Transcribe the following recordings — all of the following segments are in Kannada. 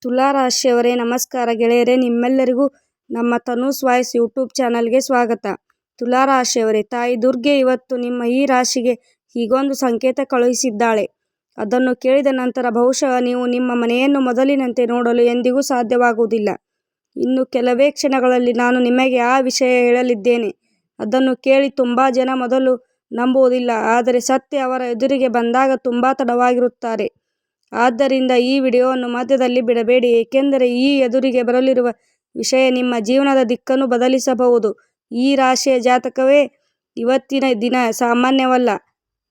ತುಲಾ ರಾಶಿಯವರೇ ನಮಸ್ಕಾರ ಗೆಳೆಯರೇ, ನಿಮ್ಮೆಲ್ಲರಿಗೂ ನಮ್ಮ ತನೂಸ್ ವಾಯ್ಸ್ ಯೂಟ್ಯೂಬ್ ಚಾನಲ್ಗೆ ಸ್ವಾಗತ. ತುಲಾ ರಾಶಿಯವರೇ, ತಾಯಿ ದುರ್ಗೆ ಇವತ್ತು ನಿಮ್ಮ ಈ ರಾಶಿಗೆ ಹೀಗೊಂದು ಸಂಕೇತ ಕಳುಹಿಸಿದ್ದಾಳೆ. ಅದನ್ನು ಕೇಳಿದ ನಂತರ ಬಹುಶಃ ನೀವು ನಿಮ್ಮ ಮನೆಯನ್ನು ಮೊದಲಿನಂತೆ ನೋಡಲು ಎಂದಿಗೂ ಸಾಧ್ಯವಾಗುವುದಿಲ್ಲ. ಇನ್ನು ಕೆಲವೇ ಕ್ಷಣಗಳಲ್ಲಿ ನಾನು ನಿಮಗೆ ಆ ವಿಷಯ ಹೇಳಲಿದ್ದೇನೆ. ಅದನ್ನು ಕೇಳಿ ತುಂಬ ಜನ ಮೊದಲು ನಂಬುವುದಿಲ್ಲ, ಆದರೆ ಸತ್ಯ ಅವರ ಎದುರಿಗೆ ಬಂದಾಗ ತುಂಬ ತಡವಾಗಿರುತ್ತಾರೆ. ಆದ್ದರಿಂದ ಈ ವಿಡಿಯೋವನ್ನು ಮಧ್ಯದಲ್ಲಿ ಬಿಡಬೇಡಿ, ಏಕೆಂದರೆ ಈ ಎದುರಿಗೆ ಬರಲಿರುವ ವಿಷಯ ನಿಮ್ಮ ಜೀವನದ ದಿಕ್ಕನ್ನು ಬದಲಿಸಬಹುದು. ಈ ರಾಶಿಯ ಜಾತಕವೇ ಇವತ್ತಿನ ದಿನ ಸಾಮಾನ್ಯವಲ್ಲ.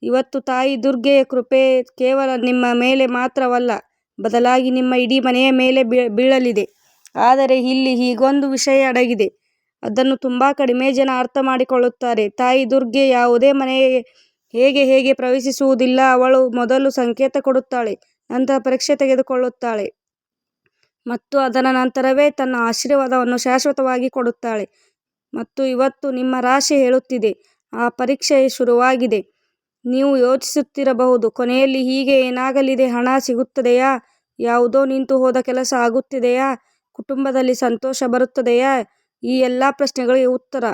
ಇವತ್ತು ತಾಯಿ ದುರ್ಗೆಯ ಕೃಪೆ ಕೇವಲ ನಿಮ್ಮ ಮೇಲೆ ಮಾತ್ರವಲ್ಲ, ಬದಲಾಗಿ ನಿಮ್ಮ ಇಡೀ ಮನೆಯ ಮೇಲೆ ಬೀಳಲಿದೆ. ಆದರೆ ಇಲ್ಲಿ ಹೀಗೊಂದು ವಿಷಯ ಅಡಗಿದೆ. ಅದನ್ನು ತುಂಬ ಕಡಿಮೆ ಜನ ಅರ್ಥ ಮಾಡಿಕೊಳ್ಳುತ್ತಾರೆ. ತಾಯಿ ದುರ್ಗೆ ಯಾವುದೇ ಮನೆಗೆ ಹೇಗೆ ಪ್ರವೇಶಿಸುವುದಿಲ್ಲ. ಅವಳು ಮೊದಲು ಸಂಕೇತ ಕೊಡುತ್ತಾಳೆ, ನಂತರ ಪರೀಕ್ಷೆ ತೆಗೆದುಕೊಳ್ಳುತ್ತಾಳೆ ಮತ್ತು ಅದರ ನಂತರವೇ ತನ್ನ ಆಶೀರ್ವಾದವನ್ನು ಶಾಶ್ವತವಾಗಿ ಕೊಡುತ್ತಾಳೆ. ಮತ್ತು ಇವತ್ತು ನಿಮ್ಮ ರಾಶಿ ಹೇಳುತ್ತಿದೆ, ಆ ಪರೀಕ್ಷೆ ಶುರುವಾಗಿದೆ. ನೀವು ಯೋಚಿಸುತ್ತಿರಬಹುದು, ಕೊನೆಯಲ್ಲಿ ಹೀಗೆ ಏನಾಗಲಿದೆ? ಹಣ ಸಿಗುತ್ತದೆಯಾ? ಯಾವುದೋ ನಿಂತು ಹೋದ ಕೆಲಸ ಆಗುತ್ತಿದೆಯಾ? ಕುಟುಂಬದಲ್ಲಿ ಸಂತೋಷ ಬರುತ್ತದೆಯಾ? ಈ ಎಲ್ಲ ಪ್ರಶ್ನೆಗಳಿಗೆ ಉತ್ತರ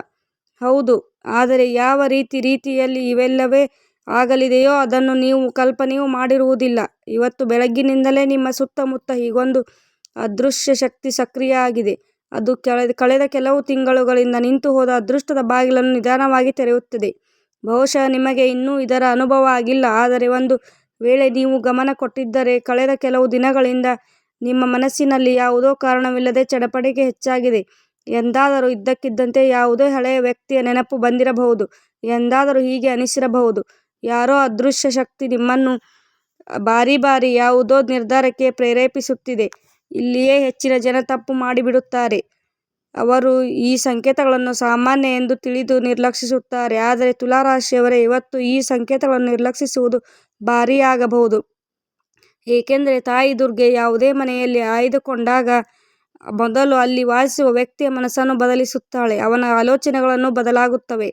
ಹೌದು. ಆದರೆ ಯಾವ ರೀತಿಯಲ್ಲಿ ಇವೆಲ್ಲವೇ ಆಗಲಿದೆಯೋ ಅದನ್ನು ನೀವು ಕಲ್ಪನೆಯೂ ಮಾಡಿರುವುದಿಲ್ಲ. ಇವತ್ತು ಬೆಳಗ್ಗಿನಿಂದಲೇ ನಿಮ್ಮ ಸುತ್ತಮುತ್ತ ಹೀಗೊಂದು ಅದೃಶ್ಯ ಶಕ್ತಿ ಸಕ್ರಿಯ ಆಗಿದೆ. ಅದು ಕಳೆದ ಕೆಲವು ತಿಂಗಳುಗಳಿಂದ ನಿಂತು ಹೋದ ಅದೃಷ್ಟದ ಬಾಗಿಲನ್ನು ನಿಧಾನವಾಗಿ ತೆರೆಯುತ್ತದೆ. ಬಹುಶಃ ನಿಮಗೆ ಇನ್ನೂ ಇದರ ಅನುಭವ ಆಗಿಲ್ಲ, ಆದರೆ ಒಂದು ವೇಳೆ ನೀವು ಗಮನ ಕೊಟ್ಟಿದ್ದರೆ ಕಳೆದ ಕೆಲವು ದಿನಗಳಿಂದ ನಿಮ್ಮ ಮನಸ್ಸಿನಲ್ಲಿ ಯಾವುದೋ ಕಾರಣವಿಲ್ಲದೆ ಚಡಪಡಿಕೆ ಹೆಚ್ಚಾಗಿದೆ. ಎಂದಾದರೂ ಇದ್ದಕ್ಕಿದ್ದಂತೆ ಯಾವುದೋ ಹಳೆಯ ವ್ಯಕ್ತಿಯ ನೆನಪು ಬಂದಿರಬಹುದು. ಎಂದಾದರೂ ಹೀಗೆ ಅನಿಸಿರಬಹುದು, ಯಾರೋ ಅದೃಶ್ಯ ಶಕ್ತಿ ನಿಮ್ಮನ್ನು ಬಾರಿ ಯಾವುದೋ ನಿರ್ಧಾರಕ್ಕೆ ಪ್ರೇರೇಪಿಸುತ್ತಿದೆ. ಇಲ್ಲಿಯೇ ಹೆಚ್ಚಿನ ಜನ ತಪ್ಪು ಮಾಡಿಬಿಡುತ್ತಾರೆ. ಅವರು ಈ ಸಂಕೇತಗಳನ್ನು ಸಾಮಾನ್ಯ ಎಂದು ತಿಳಿದು ನಿರ್ಲಕ್ಷಿಸುತ್ತಾರೆ. ಆದರೆ ತುಲಾ ರಾಶಿಯವರೇ, ಇವತ್ತು ಈ ಸಂಕೇತಗಳನ್ನು ನಿರ್ಲಕ್ಷಿಸುವುದು ಭಾರಿಯಾಗಬಹುದು. ಏಕೆಂದರೆ ತಾಯಿ ದುರ್ಗೆ ಯಾವುದೇ ಮನೆಯಲ್ಲಿ ಆಯ್ದುಕೊಂಡಾಗ ಮೊದಲು ಅಲ್ಲಿ ವಾಸಿಸುವ ವ್ಯಕ್ತಿಯ ಮನಸ್ಸನ್ನು ಬದಲಿಸುತ್ತಾಳೆ. ಅವನ ಆಲೋಚನೆಗಳನ್ನು ಬದಲಾಗುತ್ತವೆ,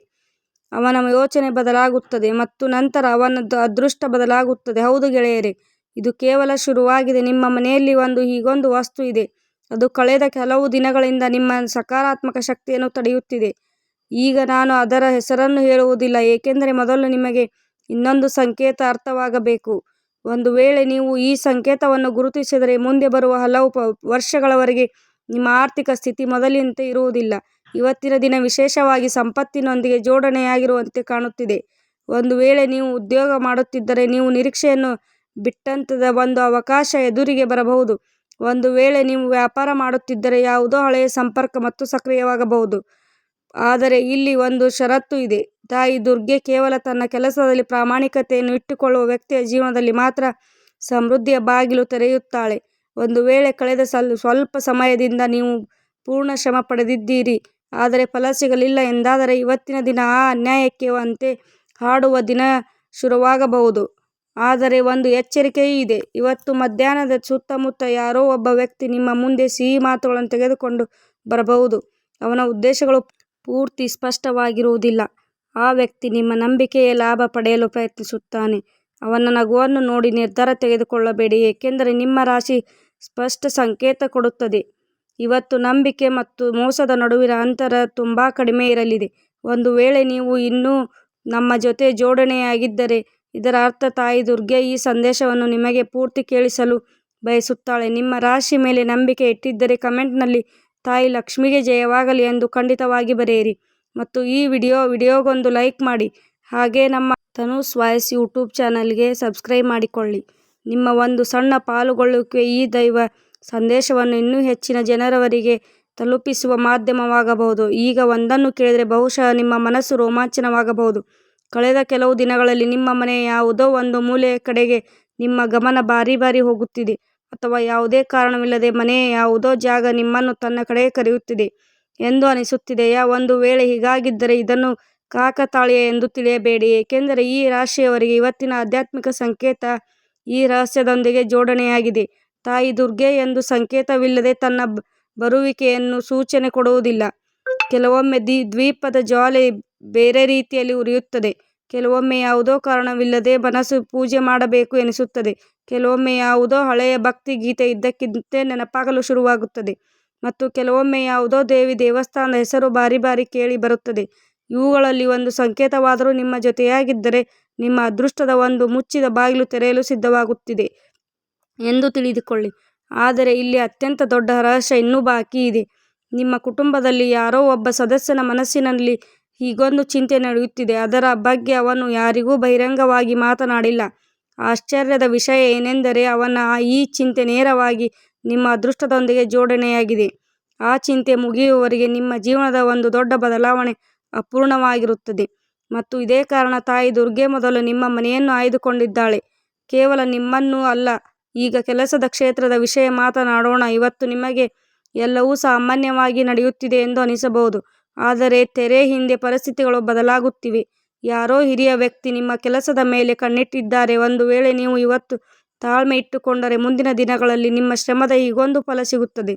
ಅವನ ಯೋಚನೆ ಬದಲಾಗುತ್ತದೆ ಮತ್ತು ನಂತರ ಅವನ ಅದೃಷ್ಟ ಬದಲಾಗುತ್ತದೆ. ಹೌದು ಗೆಳೆಯರೇ, ಇದು ಕೇವಲ ಶುರುವಾಗಿದೆ. ನಿಮ್ಮ ಮನೆಯಲ್ಲಿ ಹೀಗೊಂದು ವಸ್ತು ಇದೆ. ಅದು ಕಳೆದ ಕೆಲವು ದಿನಗಳಿಂದ ನಿಮ್ಮ ಸಕಾರಾತ್ಮಕ ಶಕ್ತಿಯನ್ನು ತಡೆಯುತ್ತಿದೆ. ಈಗ ನಾನು ಅದರ ಹೆಸರನ್ನು ಹೇಳುವುದಿಲ್ಲ, ಏಕೆಂದರೆ ಮೊದಲು ನಿಮಗೆ ಇನ್ನೊಂದು ಸಂಕೇತ ಅರ್ಥವಾಗಬೇಕು. ಒಂದು ವೇಳೆ ನೀವು ಈ ಸಂಕೇತವನ್ನು ಗುರುತಿಸಿದರೆ ಮುಂದೆ ಬರುವ ಹಲವು ವರ್ಷಗಳವರೆಗೆ ನಿಮ್ಮ ಆರ್ಥಿಕ ಸ್ಥಿತಿ ಮೊದಲಿನಂತೆ ಇರುವುದಿಲ್ಲ. ಇವತ್ತಿನ ದಿನ ವಿಶೇಷವಾಗಿ ಸಂಪತ್ತಿನೊಂದಿಗೆ ಜೋಡಣೆಯಾಗಿರುವಂತೆ ಕಾಣುತ್ತಿದೆ. ಒಂದು ವೇಳೆ ನೀವು ಉದ್ಯೋಗ ಮಾಡುತ್ತಿದ್ದರೆ ನೀವು ನಿರೀಕ್ಷೆಯನ್ನು ಬಿಟ್ಟಂತದ ಒಂದು ಅವಕಾಶ ಎದುರಿಗೆ ಬರಬಹುದು. ಒಂದು ವೇಳೆ ನೀವು ವ್ಯಾಪಾರ ಮಾಡುತ್ತಿದ್ದರೆ ಯಾವುದೋ ಹಳೆಯ ಸಂಪರ್ಕ ಮತ್ತು ಸಕ್ರಿಯವಾಗಬಹುದು. ಆದರೆ ಇಲ್ಲಿ ಒಂದು ಷರತ್ತು ಇದೆ. ತಾಯಿ ದುರ್ಗೆ ಕೇವಲ ತನ್ನ ಕೆಲಸದಲ್ಲಿ ಪ್ರಾಮಾಣಿಕತೆಯನ್ನು ಇಟ್ಟುಕೊಳ್ಳುವ ವ್ಯಕ್ತಿಯ ಜೀವನದಲ್ಲಿ ಮಾತ್ರ ಸಮೃದ್ಧಿಯ ಬಾಗಿಲು ತೆರೆಯುತ್ತಾಳೆ. ಒಂದು ವೇಳೆ ಕಳೆದ ಸ್ವಲ್ಪ ಸಮಯದಿಂದ ನೀವು ಪೂರ್ಣ ಶ್ರಮ ಪಡೆದಿದ್ದೀರಿ, ಆದರೆ ಫಲ ಸಿಗಲಿಲ್ಲ ಎಂದಾದರೆ ಇವತ್ತಿನ ದಿನ ಆ ಅನ್ಯಾಯಕ್ಕೆ ಅಂತೆ ಹಾಡುವ ದಿನ ಶುರುವಾಗಬಹುದು. ಆದರೆ ಒಂದು ಎಚ್ಚರಿಕೆಯೂ ಇದೆ. ಇವತ್ತು ಮಧ್ಯಾಹ್ನದ ಸುತ್ತಮುತ್ತ ಯಾರೋ ಒಬ್ಬ ವ್ಯಕ್ತಿ ನಿಮ್ಮ ಮುಂದೆ ಸಿಹಿ ಮಾತುಗಳನ್ನು ತೆಗೆದುಕೊಂಡು ಬರಬಹುದು. ಅವನ ಉದ್ದೇಶಗಳು ಪೂರ್ತಿ ಸ್ಪಷ್ಟವಾಗಿರುವುದಿಲ್ಲ. ಆ ವ್ಯಕ್ತಿ ನಿಮ್ಮ ನಂಬಿಕೆಯ ಲಾಭ ಪಡೆಯಲು ಪ್ರಯತ್ನಿಸುತ್ತಾನೆ. ಅವನ ನಗುವನ್ನು ನೋಡಿ ನಿರ್ಧಾರ ತೆಗೆದುಕೊಳ್ಳಬೇಡಿ, ಏಕೆಂದರೆ ನಿಮ್ಮ ರಾಶಿ ಸ್ಪಷ್ಟ ಸಂಕೇತ ಕೊಡುತ್ತದೆ. ಇವತ್ತು ನಂಬಿಕೆ ಮತ್ತು ಮೋಸದ ನಡುವಿನ ಅಂತರ ತುಂಬ ಕಡಿಮೆ ಇರಲಿದೆ. ಒಂದು ವೇಳೆ ನೀವು ಇನ್ನೂ ನಮ್ಮ ಜೊತೆ ಜೋಡಣೆಯಾಗಿದ್ದರೆ ಇದರ ಅರ್ಥ ತಾಯಿ ದುರ್ಗೆ ಈ ಸಂದೇಶವನ್ನು ನಿಮಗೆ ಪೂರ್ತಿ ಕೇಳಿಸಲು ಬಯಸುತ್ತಾಳೆ. ನಿಮ್ಮ ರಾಶಿ ಮೇಲೆ ನಂಬಿಕೆ ಇಟ್ಟಿದ್ದರೆ ಕಮೆಂಟ್ನಲ್ಲಿ ತಾಯಿ ಲಕ್ಷ್ಮಿಗೆ ಜಯವಾಗಲಿ ಎಂದು ಖಂಡಿತವಾಗಿ ಬರೆಯಿರಿ ಮತ್ತು ಈ ವಿಡಿಯೋಗೊಂದು ಲೈಕ್ ಮಾಡಿ. ಹಾಗೆ ನಮ್ಮ ತನೂಸ್ ವಾಯ್ಸ್ ಯೂಟ್ಯೂಬ್ ಚಾನಲ್ಗೆ ಸಬ್ಸ್ಕ್ರೈಬ್ ಮಾಡಿಕೊಳ್ಳಿ. ನಿಮ್ಮ ಒಂದು ಸಣ್ಣ ಪಾಲುಗೊಳ್ಳುವಿಕೆ ಈ ದೈವ ಸಂದೇಶವನ್ನು ಇನ್ನೂ ಹೆಚ್ಚಿನ ಜನರವರೆಗೆ ತಲುಪಿಸುವ ಮಾಧ್ಯಮವಾಗಬಹುದು. ಈಗ ಒಂದನ್ನು ಕೇಳಿದರೆ ಬಹುಶಃ ನಿಮ್ಮ ಮನಸ್ಸು ರೋಮಾಂಚನವಾಗಬಹುದು. ಕಳೆದ ಕೆಲವು ದಿನಗಳಲ್ಲಿ ನಿಮ್ಮ ಮನೆಯ ಯಾವುದೋ ಒಂದು ಮೂಲೆಯ ಕಡೆಗೆ ನಿಮ್ಮ ಗಮನ ಬಾರಿ ಹೋಗುತ್ತಿದೆ, ಅಥವಾ ಯಾವುದೇ ಕಾರಣವಿಲ್ಲದೆ ಮನೆಯ ಯಾವುದೋ ಜಾಗ ನಿಮ್ಮನ್ನು ತನ್ನ ಕಡೆಗೆ ಕರೆಯುತ್ತಿದೆ ಎಂದು ಅನಿಸುತ್ತಿದೆಯಾ? ಒಂದು ವೇಳೆ ಹೀಗಾಗಿದ್ದರೆ ಇದನ್ನು ಕಾಕತಾಳೀಯ ಎಂದು ತಿಳಿಯಬೇಡಿ, ಏಕೆಂದರೆ ಈ ರಾಶಿಯವರಿಗೆ ಇವತ್ತಿನ ಆಧ್ಯಾತ್ಮಿಕ ಸಂಕೇತ ಈ ರಹಸ್ಯದೊಂದಿಗೆ ಜೋಡಣೆಯಾಗಿದೆ. ತಾಯಿ ದುರ್ಗೆ ಎಂದು ಸಂಕೇತವಿಲ್ಲದೆ ತನ್ನ ಬರುವಿಕೆಯನ್ನು ಸೂಚನೆ ಕೊಡುವುದಿಲ್ಲ. ಕೆಲವೊಮ್ಮೆ ದ್ವೀಪದ ಜ್ವಾಲೆ ಬೇರೆ ರೀತಿಯಲ್ಲಿ ಉರಿಯುತ್ತದೆ. ಕೆಲವೊಮ್ಮೆ ಯಾವುದೋ ಕಾರಣವಿಲ್ಲದೆ ಮನಸ್ಸು ಪೂಜೆ ಮಾಡಬೇಕು ಎನಿಸುತ್ತದೆ. ಕೆಲವೊಮ್ಮೆ ಯಾವುದೋ ಹಳೆಯ ಭಕ್ತಿ ಗೀತೆ ಇದ್ದಕ್ಕಿದ್ದಂತೆ ನೆನಪಾಗಲು ಶುರುವಾಗುತ್ತದೆ ಮತ್ತು ಕೆಲವೊಮ್ಮೆ ಯಾವುದೋ ದೇವಸ್ಥಾನದ ಹೆಸರು ಬಾರಿ ಬಾರಿ ಕೇಳಿ ಬರುತ್ತದೆ. ಇವುಗಳಲ್ಲಿ ಒಂದು ಸಂಕೇತವಾದರೂ ನಿಮ್ಮ ಜೊತೆಯಾಗಿದ್ದರೆ ನಿಮ್ಮ ಅದೃಷ್ಟದ ಒಂದು ಮುಚ್ಚಿದ ಬಾಗಿಲು ತೆರೆಯಲು ಸಿದ್ಧವಾಗುತ್ತಿದೆ ಎಂದು ತಿಳಿದುಕೊಳ್ಳಿ. ಆದರೆ ಇಲ್ಲಿ ಅತ್ಯಂತ ದೊಡ್ಡ ರಹಸ್ಯ ಇನ್ನೂ ಬಾಕಿ ಇದೆ. ನಿಮ್ಮ ಕುಟುಂಬದಲ್ಲಿ ಯಾರೋ ಒಬ್ಬ ಸದಸ್ಯನ ಮನಸ್ಸಿನಲ್ಲಿ ಹೀಗೊಂದು ಚಿಂತೆ ನಡೆಯುತ್ತಿದೆ. ಅದರ ಬಗ್ಗೆ ಅವನು ಯಾರಿಗೂ ಬಹಿರಂಗವಾಗಿ ಮಾತನಾಡಿಲ್ಲ. ಆಶ್ಚರ್ಯದ ವಿಷಯ ಏನೆಂದರೆ ಅವನ ಈ ಚಿಂತೆ ನೇರವಾಗಿ ನಿಮ್ಮ ಅದೃಷ್ಟದೊಂದಿಗೆ ಜೋಡಣೆಯಾಗಿದೆ. ಆ ಚಿಂತೆ ಮುಗಿಯುವವರೆಗೆ ನಿಮ್ಮ ಜೀವನದ ಒಂದು ದೊಡ್ಡ ಬದಲಾವಣೆ ಅಪೂರ್ಣವಾಗಿರುತ್ತದೆ. ಮತ್ತು ಇದೇ ಕಾರಣ ತಾಯಿ ದುರ್ಗೆ ಮೊದಲು ನಿಮ್ಮ ಮನೆಯನ್ನು ಆಯ್ದುಕೊಂಡಿದ್ದಾಳೆ, ಕೇವಲ ನಿಮ್ಮನ್ನು ಅಲ್ಲ. ಈಗ ಕೆಲಸದ ಕ್ಷೇತ್ರದ ವಿಷಯ ಮಾತನಾಡೋಣ. ಇವತ್ತು ನಿಮಗೆ ಎಲ್ಲವೂ ಸಾಮಾನ್ಯವಾಗಿ ನಡೆಯುತ್ತಿದೆ ಎಂದು ಅನಿಸಬಹುದು, ಆದರೆ ತೆರೆ ಹಿಂದೆ ಪರಿಸ್ಥಿತಿಗಳು ಬದಲಾಗುತ್ತಿವೆ. ಯಾರೋ ಹಿರಿಯ ವ್ಯಕ್ತಿ ನಿಮ್ಮ ಕೆಲಸದ ಮೇಲೆ ಕಣ್ಣಿಟ್ಟಿದ್ದಾರೆ. ಒಂದು ವೇಳೆ ನೀವು ಇವತ್ತು ತಾಳ್ಮೆ ಇಟ್ಟುಕೊಂಡರೆ ಮುಂದಿನ ದಿನಗಳಲ್ಲಿ ನಿಮ್ಮ ಶ್ರಮದ ಹೀಗೊಂದು ಫಲ ಸಿಗುತ್ತದೆ.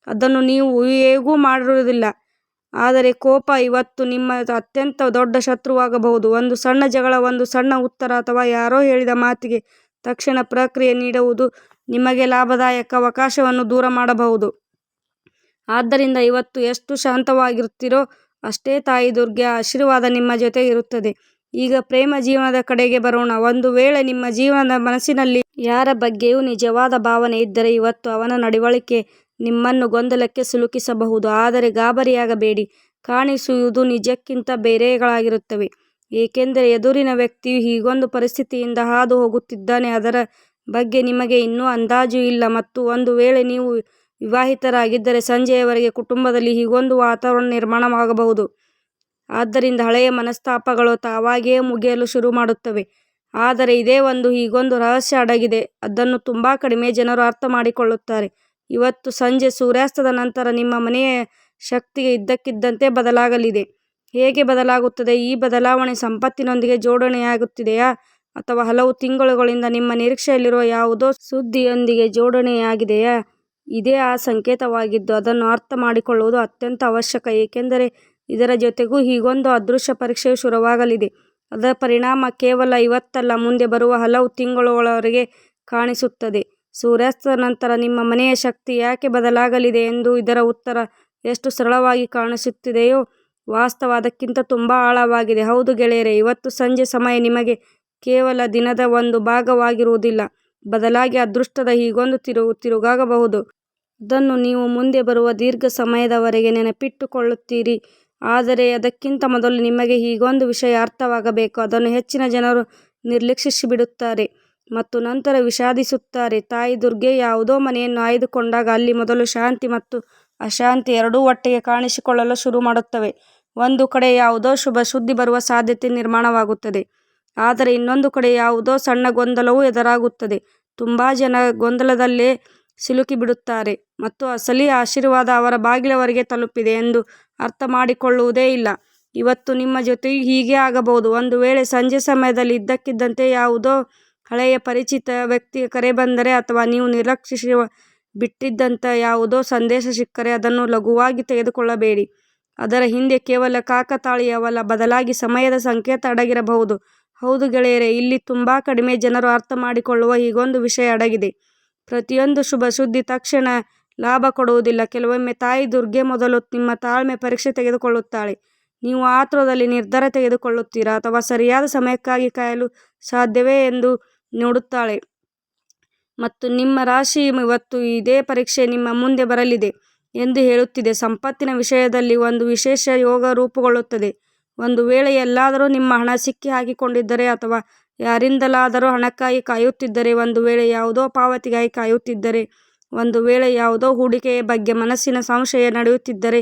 ಅದನ್ನು ನೀವು ಹೇಗೂ ಮಾಡಿರುವುದಿಲ್ಲ. ಆದರೆ ಕೋಪ ಇವತ್ತು ನಿಮ್ಮ ಅತ್ಯಂತ ದೊಡ್ಡ ಶತ್ರುವಾಗಬಹುದು. ಒಂದು ಸಣ್ಣ ಜಗಳ, ಒಂದು ಸಣ್ಣ ಉತ್ತರ ಅಥವಾ ಯಾರೋ ಹೇಳಿದ ಮಾತಿಗೆ ತಕ್ಷಣ ಪ್ರತಿಕ್ರಿಯೆ ನೀಡುವುದು ನಿಮಗೆ ಲಾಭದಾಯಕ ಅವಕಾಶವನ್ನು ದೂರ ಮಾಡಬಹುದು. ಆದ್ದರಿಂದ ಇವತ್ತು ಎಷ್ಟು ಶಾಂತವಾಗಿರುತ್ತೀರೋ ಅಷ್ಟೇ ತಾಯಿ ದುರ್ಗೆಯ ಆಶೀರ್ವಾದ ನಿಮ್ಮ ಜೊತೆ ಇರುತ್ತದೆ. ಈಗ ಪ್ರೇಮ ಜೀವನದ ಕಡೆಗೆ ಬರೋಣ. ಒಂದು ವೇಳೆ ನಿಮ್ಮ ಜೀವನದ ಮನಸ್ಸಿನಲ್ಲಿ ಯಾರ ಬಗ್ಗೆಯೂ ನಿಜವಾದ ಭಾವನೆ ಇದ್ದರೆ ಇವತ್ತು ಅವನ ನಡವಳಿಕೆ ನಿಮ್ಮನ್ನು ಗೊಂದಲಕ್ಕೆ ಸಿಲುಕಿಸಬಹುದು. ಆದರೆ ಗಾಬರಿಯಾಗಬೇಡಿ, ಕಾಣಿಸುವುದು ನಿಜಕ್ಕಿಂತ ಬೇರೆಗಳಾಗಿರುತ್ತವೆ. ಏಕೆಂದರೆ ಎದುರಿನ ವ್ಯಕ್ತಿಯು ಹೀಗೊಂದು ಪರಿಸ್ಥಿತಿಯಿಂದ ಹಾದು ಹೋಗುತ್ತಿದ್ದಾನೆ. ಅದರ ಬಗ್ಗೆ ನಿಮಗೆ ಇನ್ನೂ ಅಂದಾಜು ಇಲ್ಲ. ಮತ್ತು ಒಂದು ವೇಳೆ ನೀವು ವಿವಾಹಿತರಾಗಿದ್ದರೆ ಸಂಜೆಯವರೆಗೆ ಕುಟುಂಬದಲ್ಲಿ ಹೀಗೊಂದು ವಾತಾವರಣ ನಿರ್ಮಾಣವಾಗಬಹುದು. ಆದ್ದರಿಂದ ಹಳೆಯ ಮನಸ್ತಾಪಗಳು ತಾವಾಗಿಯೇ ಮುಗಿಯಲು ಶುರು ಮಾಡುತ್ತವೆ. ಆದರೆ ಇದೇ ಒಂದು ಹೀಗೊಂದು ರಹಸ್ಯ ಅಡಗಿದೆ. ಅದನ್ನು ತುಂಬಾ ಕಡಿಮೆ ಜನರು ಅರ್ಥ ಮಾಡಿಕೊಳ್ಳುತ್ತಾರೆ. ಇವತ್ತು ಸಂಜೆ ಸೂರ್ಯಾಸ್ತದ ನಂತರ ನಿಮ್ಮ ಮನೆಯ ಶಕ್ತಿಗೆ ಇದ್ದಕ್ಕಿದ್ದಂತೆ ಬದಲಾಗಲಿದೆ. ಹೇಗೆ ಬದಲಾಗುತ್ತದೆ? ಈ ಬದಲಾವಣೆ ಸಂಪತ್ತಿನೊಂದಿಗೆ ಜೋಡಣೆಯಾಗುತ್ತಿದೆಯಾ ಅಥವಾ ಹಲವು ತಿಂಗಳುಗಳಿಂದ ನಿಮ್ಮ ನಿರೀಕ್ಷೆಯಲ್ಲಿರುವ ಯಾವುದೋ ಸುದ್ದಿಯೊಂದಿಗೆ ಜೋಡಣೆಯಾಗಿದೆಯಾ? ಇದೇ ಆ ಸಂಕೇತವಾಗಿದ್ದು ಅದನ್ನು ಅರ್ಥ ಮಾಡಿಕೊಳ್ಳುವುದು ಅತ್ಯಂತ ಅವಶ್ಯಕ. ಏಕೆಂದರೆ ಇದರ ಜೊತೆಗೂ ಹೀಗೊಂದು ಅದೃಶ್ಯ ಪರೀಕ್ಷೆಯು ಶುರುವಾಗಲಿದೆ. ಅದರ ಪರಿಣಾಮ ಕೇವಲ ಇವತ್ತಲ್ಲ, ಮುಂದೆ ಬರುವ ಹಲವು ತಿಂಗಳುಗಳವರೆಗೆ ಕಾಣಿಸುತ್ತದೆ. ಸೂರ್ಯಾಸ್ತದ ನಂತರ ನಿಮ್ಮ ಮನೆಯ ಶಕ್ತಿ ಯಾಕೆ ಬದಲಾಗಲಿದೆ ಎಂದು ಇದರ ಉತ್ತರ ಎಷ್ಟು ಸರಳವಾಗಿ ಕಾಣಿಸುತ್ತಿದೆಯೋ ವಾಸ್ತವ ಅದಕ್ಕಿಂತ ತುಂಬ ಆಳವಾಗಿದೆ. ಹೌದು ಗೆಳೆಯರೆ, ಇವತ್ತು ಸಂಜೆ ಸಮಯ ನಿಮಗೆ ಕೇವಲ ದಿನದ ಒಂದು ಭಾಗವಾಗಿರುವುದಿಲ್ಲ, ಬದಲಾಗಿ ಅದೃಷ್ಟದ ಹೀಗೊಂದು ತಿರುಗಾಗಬಹುದು. ಅದನ್ನು ನೀವು ಮುಂದೆ ಬರುವ ದೀರ್ಘ ಸಮಯದವರೆಗೆ ನೆನಪಿಟ್ಟುಕೊಳ್ಳುತ್ತೀರಿ. ಆದರೆ ಅದಕ್ಕಿಂತ ಮೊದಲು ನಿಮಗೆ ಹೀಗೊಂದು ವಿಷಯ ಅರ್ಥವಾಗಬೇಕು. ಅದನ್ನು ಹೆಚ್ಚಿನ ಜನರು ನಿರ್ಲಕ್ಷಿಸಿಬಿಡುತ್ತಾರೆ ಮತ್ತು ನಂತರ ವಿಷಾದಿಸುತ್ತಾರೆ. ತಾಯಿ ದುರ್ಗೆ ಯಾವುದೋ ಮನೆಯನ್ನು ಆಯ್ದುಕೊಂಡಾಗ ಅಲ್ಲಿ ಮೊದಲು ಶಾಂತಿ ಮತ್ತು ಅಶಾಂತಿ ಎರಡೂ ಒಟ್ಟಿಗೆ ಕಾಣಿಸಿಕೊಳ್ಳಲು ಶುರು ಮಾಡುತ್ತವೆ. ಒಂದು ಕಡೆ ಯಾವುದೋ ಶುಭ ಸುದ್ದಿ ಬರುವ ಸಾಧ್ಯತೆ ನಿರ್ಮಾಣವಾಗುತ್ತದೆ, ಆದರೆ ಇನ್ನೊಂದು ಕಡೆ ಯಾವುದೋ ಸಣ್ಣ ಗೊಂದಲವೂ ಎದುರಾಗುತ್ತದೆ. ತುಂಬಾ ಜನ ಗೊಂದಲದಲ್ಲೇ ಸಿಲುಕಿಬಿಡುತ್ತಾರೆ ಮತ್ತು ಅಸಲಿ ಆಶೀರ್ವಾದ ಅವರ ಬಾಗಿಲವರೆಗೆ ತಲುಪಿದೆ ಎಂದು ಅರ್ಥ ಮಾಡಿಕೊಳ್ಳುವುದೇ ಇಲ್ಲ. ಇವತ್ತು ನಿಮ್ಮ ಜೊತೆಯೂ ಹೀಗೆ ಆಗಬಹುದು. ಒಂದು ವೇಳೆ ಸಂಜೆ ಸಮಯದಲ್ಲಿ ಇದ್ದಕ್ಕಿದ್ದಂತೆ ಯಾವುದೋ ಹಳೆಯ ಪರಿಚಿತ ವ್ಯಕ್ತಿಯ ಕರೆ ಬಂದರೆ ಅಥವಾ ನೀವು ನಿರ್ಲಕ್ಷಿಸಿ ಬಿಟ್ಟಿದ್ದಂಥ ಯಾವುದೋ ಸಂದೇಶ ಸಿಕ್ಕರೆ ಅದನ್ನು ಲಘುವಾಗಿ ತೆಗೆದುಕೊಳ್ಳಬೇಡಿ. ಅದರ ಹಿಂದೆ ಕೇವಲ ಕಾಕತಾಳೀಯವಲ್ಲ, ಬದಲಾಗಿ ಸಮಯದ ಸಂಕೇತ ಅಡಗಿರಬಹುದು. ಹೌದು ಗೆಳೆಯರೆ, ಇಲ್ಲಿ ತುಂಬಾ ಕಡಿಮೆ ಜನರು ಅರ್ಥ ಮಾಡಿಕೊಳ್ಳುವ ಹೀಗೊಂದು ವಿಷಯ ಅಡಗಿದೆ. ಪ್ರತಿಯೊಂದು ಶುಭ ಸುದ್ದಿ ತಕ್ಷಣ ಲಾಭ ಕೊಡುವುದಿಲ್ಲ. ಕೆಲವೊಮ್ಮೆ ತಾಯಿ ದುರ್ಗೆ ಮೊದಲು ನಿಮ್ಮ ತಾಳ್ಮೆ ಪರೀಕ್ಷೆ ತೆಗೆದುಕೊಳ್ಳುತ್ತಾಳೆ. ನೀವು ಆತುರದಲ್ಲಿ ನಿರ್ಧಾರ ತೆಗೆದುಕೊಳ್ಳುತ್ತೀರಾ ಅಥವಾ ಸರಿಯಾದ ಸಮಯಕ್ಕಾಗಿ ಕಾಯಲು ಸಾಧ್ಯವೇ ಎಂದು ನೋಡುತ್ತಾಳೆ. ಮತ್ತು ನಿಮ್ಮ ರಾಶಿ ಇವತ್ತು ಇದೇ ಪರೀಕ್ಷೆ ನಿಮ್ಮ ಮುಂದೆ ಬರಲಿದೆ ಎಂದು ಹೇಳುತ್ತಿದೆ. ಸಂಪತ್ತಿನ ವಿಷಯದಲ್ಲಿ ಒಂದು ವಿಶೇಷ ಯೋಗ ರೂಪುಗೊಳ್ಳುತ್ತದೆ. ಒಂದು ವೇಳೆ ಎಲ್ಲಾದರೂ ನಿಮ್ಮ ಹಣ ಸಿಕ್ಕಿ ಹಾಕಿಕೊಂಡಿದ್ದರೆ ಅಥವಾ ಯಾರಿಂದಲಾದರೂ ಹಣಕ್ಕಾಗಿ ಕಾಯುತ್ತಿದ್ದರೆ, ಒಂದು ವೇಳೆ ಯಾವುದೋ ಪಾವತಿಗಾಗಿ ಕಾಯುತ್ತಿದ್ದರೆ, ಒಂದು ವೇಳೆ ಯಾವುದೋ ಹೂಡಿಕೆಯ ಬಗ್ಗೆ ಮನಸ್ಸಿನ ಸಂಶಯ ನಡೆಯುತ್ತಿದ್ದರೆ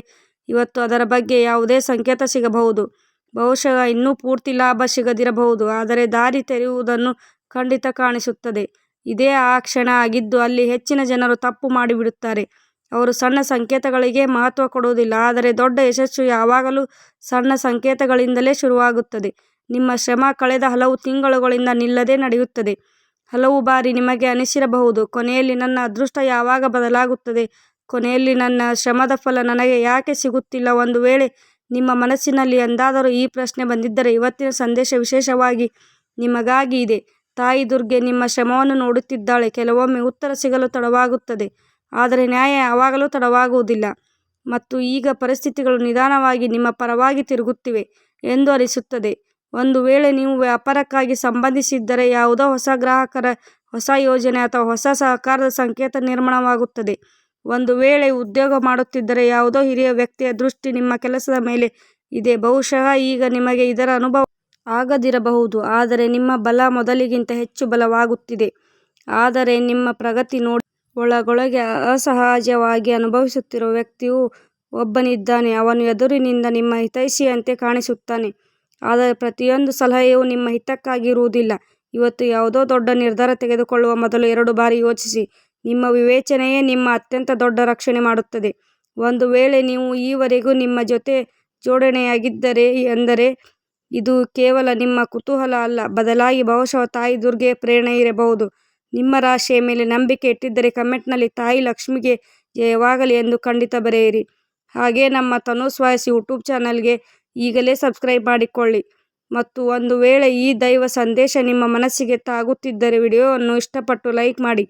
ಇವತ್ತು ಅದರ ಬಗ್ಗೆ ಯಾವುದೇ ಸಂಕೇತ ಸಿಗಬಹುದು. ಬಹುಶಃ ಇನ್ನೂ ಪೂರ್ತಿ ಲಾಭ ಸಿಗದಿರಬಹುದು, ಆದರೆ ದಾರಿ ತೆರೆಯುವುದನ್ನು ಖಂಡಿತ ಕಾಣಿಸುತ್ತದೆ. ಇದೇ ಆ ಕ್ಷಣ ಆಗಿದ್ದು ಅಲ್ಲಿ ಹೆಚ್ಚಿನ ಜನರು ತಪ್ಪು ಮಾಡಿಬಿಡುತ್ತಾರೆ. ಅವರು ಸಣ್ಣ ಸಂಕೇತಗಳಿಗೆ ಮಹತ್ವ ಕೊಡುವುದಿಲ್ಲ, ಆದರೆ ದೊಡ್ಡ ಯಶಸ್ಸು ಯಾವಾಗಲೂ ಸಣ್ಣ ಸಂಕೇತಗಳಿಂದಲೇ ಶುರುವಾಗುತ್ತದೆ. ನಿಮ್ಮ ಶ್ರಮ ಕಳೆದ ಹಲವು ತಿಂಗಳುಗಳಿಂದ ನಿಲ್ಲದೆ ನಡೆಯುತ್ತದೆ. ಹಲವು ಬಾರಿ ನಿಮಗೆ ಅನಿಸಿರಬಹುದು, ಕೊನೆಯಲ್ಲಿ ನನ್ನ ಅದೃಷ್ಟ ಯಾವಾಗ ಬದಲಾಗುತ್ತದೆ, ಕೊನೆಯಲ್ಲಿ ನನ್ನ ಶ್ರಮದ ಫಲ ನನಗೆ ಯಾಕೆ ಸಿಗುತ್ತಿಲ್ಲ. ಒಂದು ವೇಳೆ ನಿಮ್ಮ ಮನಸ್ಸಿನಲ್ಲಿ ಎಂದಾದರೂ ಈ ಪ್ರಶ್ನೆ ಬಂದಿದ್ದರೆ ಇವತ್ತಿನ ಸಂದೇಶ ವಿಶೇಷವಾಗಿ ನಿಮಗಾಗಿ ಇದೆ. ತಾಯಿ ದುರ್ಗೆ ನಿಮ್ಮ ಶ್ರಮವನ್ನು ನೋಡುತ್ತಿದ್ದಾಳೆ. ಕೆಲವೊಮ್ಮೆ ಉತ್ತರ ಸಿಗಲು ತಡವಾಗುತ್ತದೆ, ಆದರೆ ನ್ಯಾಯ ಯಾವಾಗಲೂ ತಡವಾಗುವುದಿಲ್ಲ. ಮತ್ತು ಈಗ ಪರಿಸ್ಥಿತಿಗಳು ನಿಧಾನವಾಗಿ ನಿಮ್ಮ ಪರವಾಗಿ ತಿರುಗುತ್ತಿವೆ ಎಂದು ಅನಿಸುತ್ತದೆ. ಒಂದು ವೇಳೆ ನೀವು ವ್ಯಾಪಾರಕ್ಕಾಗಿ ಸಂಬಂಧಿಸಿದ್ದರೆ, ಯಾವುದೋ ಹೊಸ ಗ್ರಾಹಕರ, ಹೊಸ ಯೋಜನೆ ಅಥವಾ ಹೊಸ ಸಹಕಾರದ ಸಂಕೇತ ನಿರ್ಮಾಣವಾಗುತ್ತದೆ. ಒಂದು ವೇಳೆ ಉದ್ಯೋಗ ಮಾಡುತ್ತಿದ್ದರೆ, ಯಾವುದೋ ಹಿರಿಯ ವ್ಯಕ್ತಿಯ ದೃಷ್ಟಿ ನಿಮ್ಮ ಕೆಲಸದ ಮೇಲೆ ಇದೆ. ಬಹುಶಃ ಈಗ ನಿಮಗೆ ಇದರ ಅನುಭವ ಆಗದಿರಬಹುದು, ಆದರೆ ನಿಮ್ಮ ಬಲ ಮೊದಲಿಗಿಂತ ಹೆಚ್ಚು ಬಲವಾಗುತ್ತಿದೆ. ಆದರೆ ನಿಮ್ಮ ಪ್ರಗತಿ ನೋಡಿ ಒಳಗೊಳಗೆ ಅಸಹಜವಾಗಿ ಅನುಭವಿಸುತ್ತಿರುವ ವ್ಯಕ್ತಿಯು ಒಬ್ಬನಿದ್ದಾನೆ. ಅವನು ಎದುರಿನಿಂದ ನಿಮ್ಮ ಹಿತೈಷಿಯಂತೆ ಕಾಣಿಸುತ್ತಾನೆ, ಆದರೆ ಪ್ರತಿಯೊಂದು ಸಲಹೆಯೂ ನಿಮ್ಮ ಹಿತಕ್ಕಾಗಿ ಇರುವುದಿಲ್ಲ. ಇವತ್ತು ಯಾವುದೋ ದೊಡ್ಡ ನಿರ್ಧಾರ ತೆಗೆದುಕೊಳ್ಳುವ ಮೊದಲು 2 ಬಾರಿ ಯೋಚಿಸಿ. ನಿಮ್ಮ ವಿವೇಚನೆಯೇ ನಿಮ್ಮ ಅತ್ಯಂತ ದೊಡ್ಡ ರಕ್ಷಣೆ ಮಾಡುತ್ತದೆ. ಒಂದು ವೇಳೆ ನೀವು ಈವರೆಗೂ ನಿಮ್ಮ ಜೊತೆ ಜೋಡಣೆಯಾಗಿದ್ದರೆ ಎಂದರೆ, ಇದು ಕೇವಲ ನಿಮ್ಮ ಕುತೂಹಲ ಅಲ್ಲ, ಬದಲಾಗಿ ಬಹುಶಃ ತಾಯಿ ದುರ್ಗೆಯ ಪ್ರೇರಣೆ ಇರಬಹುದು. ನಿಮ್ಮ ರಾಶಿಯ ಮೇಲೆ ನಂಬಿಕೆ ಇಟ್ಟಿದ್ದರೆ ಕಮೆಂಟ್ನಲ್ಲಿ ತಾಯಿ ಲಕ್ಷ್ಮಿಗೆ ಜಯವಾಗಲಿ ಎಂದು ಖಂಡಿತ ಬರೆಯಿರಿ. ಹಾಗೆ ನಮ್ಮ ತನೂಸ್ ವಾಯ್ಸ್ ಯೂಟ್ಯೂಬ್ ಚಾನಲ್ಗೆ ಈಗಲೇ ಸಬ್ಸ್ಕ್ರೈಬ್ ಮಾಡಿಕೊಳ್ಳಿ. ಮತ್ತು ಒಂದು ವೇಳೆ ಈ ದೈವ ಸಂದೇಶ ನಿಮ್ಮ ಮನಸ್ಸಿಗೆ ತಾಗುತ್ತಿದ್ದರೆ ವಿಡಿಯೋವನ್ನು ಇಷ್ಟಪಟ್ಟು ಲೈಕ್ ಮಾಡಿ